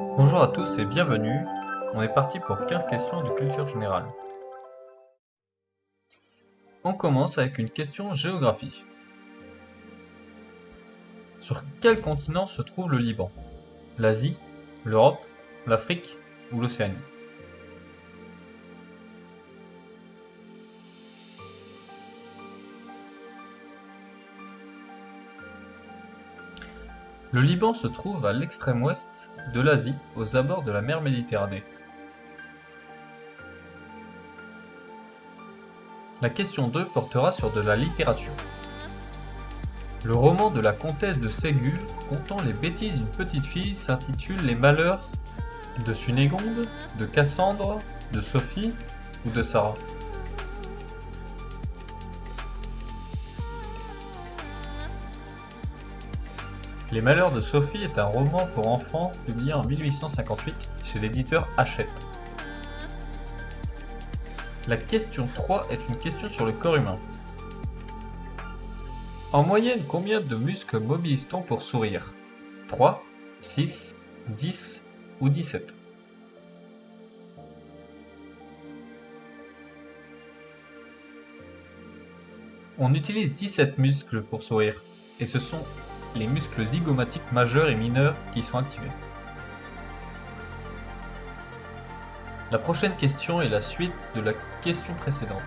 Bonjour à tous et bienvenue. On est parti pour 15 questions de culture générale. On commence avec une question géographie. Sur quel continent se trouve le Liban? L'Asie, l'Europe, l'Afrique ou l'Océanie? Le Liban se trouve à l'extrême ouest de l'Asie, aux abords de la mer Méditerranée. La question 2 portera sur de la littérature. Le roman de la comtesse de Ségur, contant les bêtises d'une petite fille, s'intitule Les Malheurs de Cunégonde, de Cassandre, de Sophie ou de Sarah? Les Malheurs de Sophie est un roman pour enfants publié en 1858 chez l'éditeur Hachette. La question 3 est une question sur le corps humain. En moyenne, combien de muscles mobilise-t-on pour sourire? 3, 6, 10 ou 17? On utilise 17 muscles pour sourire, et ce sont les muscles zygomatiques majeurs et mineurs qui sont activés. La prochaine question est la suite de la question précédente.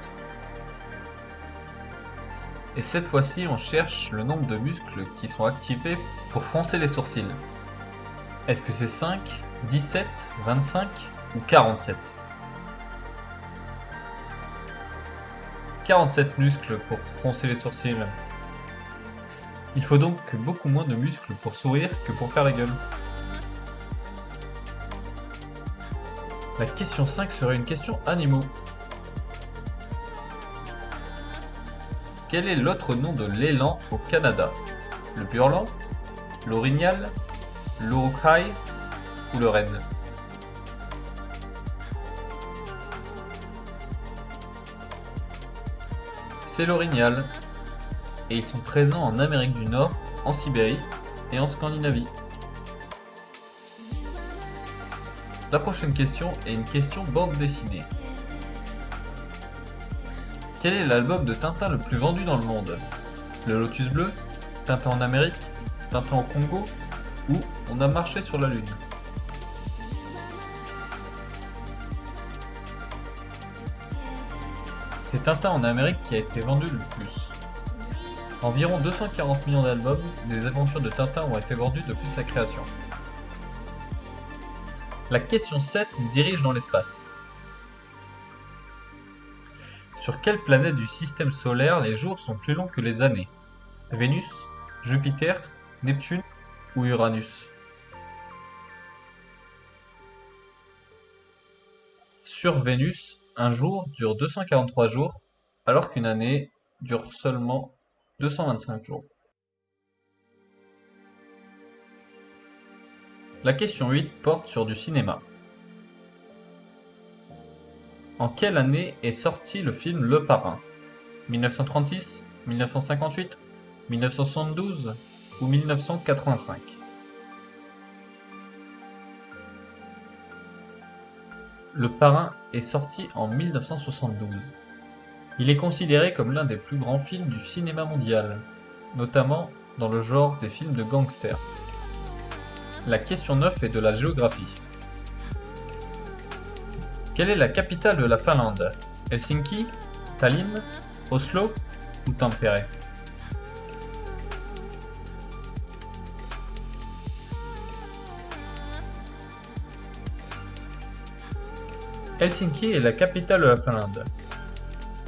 Et cette fois-ci, on cherche le nombre de muscles qui sont activés pour froncer les sourcils. Est-ce que c'est 5, 17, 25 ou 47? 47 muscles pour froncer les sourcils. Il faut donc beaucoup moins de muscles pour sourire que pour faire la gueule. La question 5 serait une question animaux. Quel est l'autre nom de l'élan au Canada? Le purlan, l'orignal, l'urukai ou le renne? C'est l'orignal. Et ils sont présents en Amérique du Nord, en Sibérie et en Scandinavie. La prochaine question est une question bande dessinée. Quel est l'album de Tintin le plus vendu dans le monde? Le Lotus bleu, Tintin en Amérique, Tintin au Congo ou On a marché sur la Lune? C'est Tintin en Amérique qui a été vendu le plus. Environ 240 millions d'albums des aventures de Tintin ont été vendus depuis sa création. La question 7 nous dirige dans l'espace. Sur quelle planète du système solaire les jours sont plus longs que les années? Vénus, Jupiter, Neptune ou Uranus? Sur Vénus, un jour dure 243 jours, alors qu'une année dure seulement 225 jours. La question 8 porte sur du cinéma. En quelle année est sorti le film Le Parrain? 1936, 1958, 1972 ou 1985? Le Parrain est sorti en 1972. Il est considéré comme l'un des plus grands films du cinéma mondial, notamment dans le genre des films de gangsters. La question 9 est de la géographie. Quelle est la capitale de la Finlande? Helsinki, Tallinn, Oslo ou Tampere? Helsinki est la capitale de la Finlande.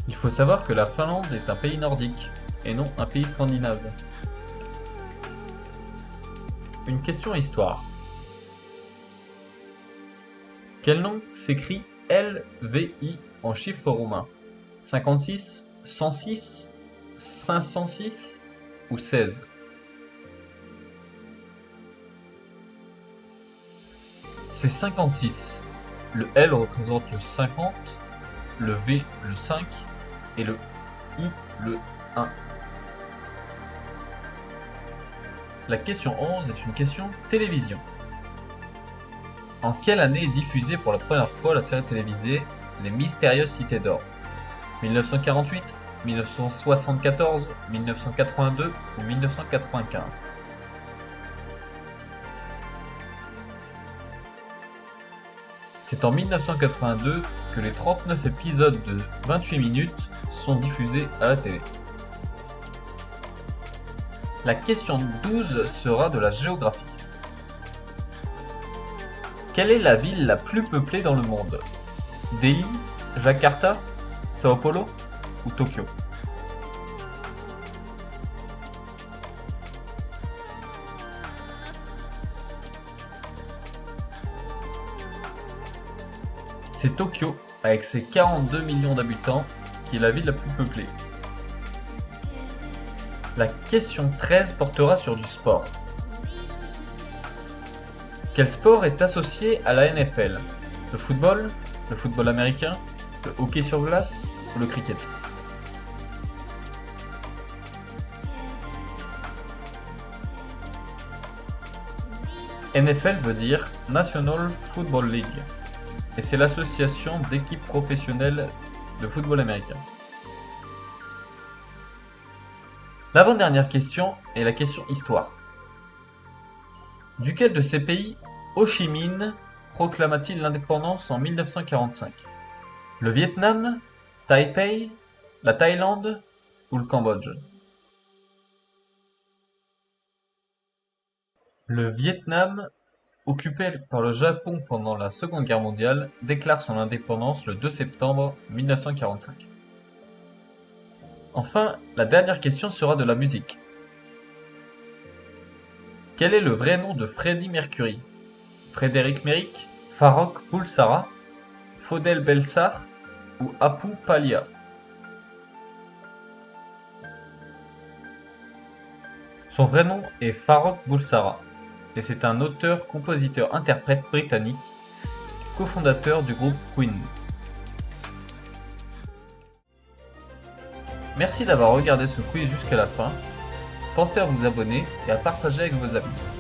Il faut savoir que la Finlande est un pays nordique, et non un pays scandinave. Une question histoire. Quel nom s'écrit LVI en chiffres romains? 56, 106, 506 ou 16? C'est 56. Le L représente le 50, le V le 5 et le I le 1. La question 11 est une question télévision. En quelle année est diffusée pour la première fois la série télévisée Les Mystérieuses Cités d'Or? 1948, 1974, 1982 ou 1995? C'est en 1982 que les 39 épisodes de 28 minutes sont diffusés à la télé. La question 12 sera de la géographie. Quelle est la ville la plus peuplée dans le monde? Delhi, Jakarta, Sao Paulo ou Tokyo? C'est Tokyo, avec ses 42 millions d'habitants, qui est la ville la plus peuplée. La question 13 portera sur du sport. Quel sport est associé à la NFL? Le football américain, le hockey sur glace ou le cricket? NFL veut dire National Football League, et c'est l'association d'équipes professionnelles de football américain. L'avant-dernière question est la question histoire. Duquel de ces pays Ho Chi Minh proclama-t-il l'indépendance en 1945? Le Vietnam, Taipei, la Thaïlande ou le Cambodge? Le Vietnam, occupé par le Japon pendant la Seconde Guerre mondiale, déclare son indépendance le 2 septembre 1945. Enfin, la dernière question sera de la musique. Quel est le vrai nom de Freddie Mercury? Frédéric Merrick, Farrokh Bulsara, Fodel Belsar ou Apu Palia? Son vrai nom est Farrokh Bulsara et c'est un auteur, compositeur, interprète britannique, cofondateur du groupe Queen. Merci d'avoir regardé ce quiz jusqu'à la fin. Pensez à vous abonner et à partager avec vos amis.